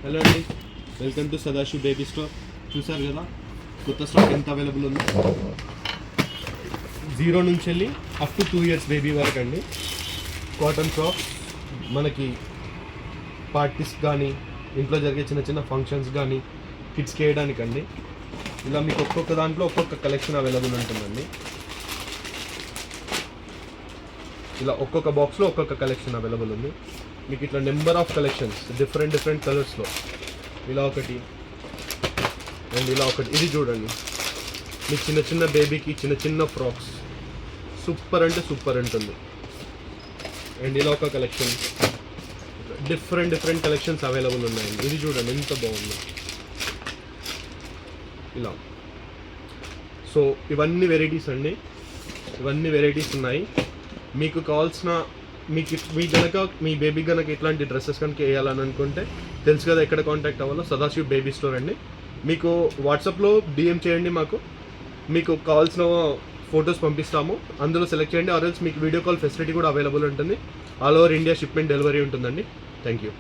Hello అండి, welcome to Sadashiv baby store. చూసారు కదా కొత్త స్టాక్ ఎంత అవైలబుల్ ఉంది. 0 నుంచి వెళ్ళి అప్ టు 2 years బేబీ వరకు అండి. కాటన్ ఫ్రాక్స్ మనకి పార్టీస్ కానీ ఇంట్లో జరిగే చిన్న చిన్న ఫంక్షన్స్ కానీ కిడ్స్కి వేయడానికండి. ఇలా మీకు ఒక్కొక్క దాంట్లో ఒక్కొక్క కలెక్షన్ అవైలబుల్ ఉంటుందండి. ఇలా ఒక్కొక్క బాక్స్లో ఒక్కొక్క కలెక్షన్ అవైలబుల్ ఉంది. మీకు ఇట్లా నెంబర్ ఆఫ్ కలెక్షన్స్ డిఫరెంట్ కలర్స్లో ఇలా ఒకటి అండ్ ఇలా ఒకటి. ఇది చూడండి, మీకు చిన్న చిన్న బేబీకి చిన్న ఫ్రాక్స్ సూపర్ అంటే సూపర్ ఉంటుంది. అండ్ ఇలా ఒక కలెక్షన్, డిఫరెంట్ కలెక్షన్స్ అవైలబుల్ ఉన్నాయండి. ఇది చూడండి ఎంత బాగుంది ఇలా. సో ఇవన్నీ వెరైటీస్ అండి, ఇవన్నీ వెరైటీస్ ఉన్నాయి. మీకు కావాల్సిన మీ కనుక మీ బేబీ కనుక ఇట్లాంటి డ్రెస్సెస్ కనుక వేయాలని అనుకుంటే తెలుసు కదా ఎక్కడ కాంటాక్ట్ అవ్వాలో. సదాశివ్ బేబీ స్టోర్ అండి. మీకు వాట్సాప్లో DM చేయండి, మీకు కావాల్సిన ఫొటోస్ పంపిస్తాము, అందులో సెలెక్ట్ చేయండి. ఆర్ఎల్స్ మీకు వీడియో కాల్ ఫెసిలిటీ కూడా అవైలబుల్ ఉంటుంది. All over India shipment delivery ఉంటుందండి. Thank you.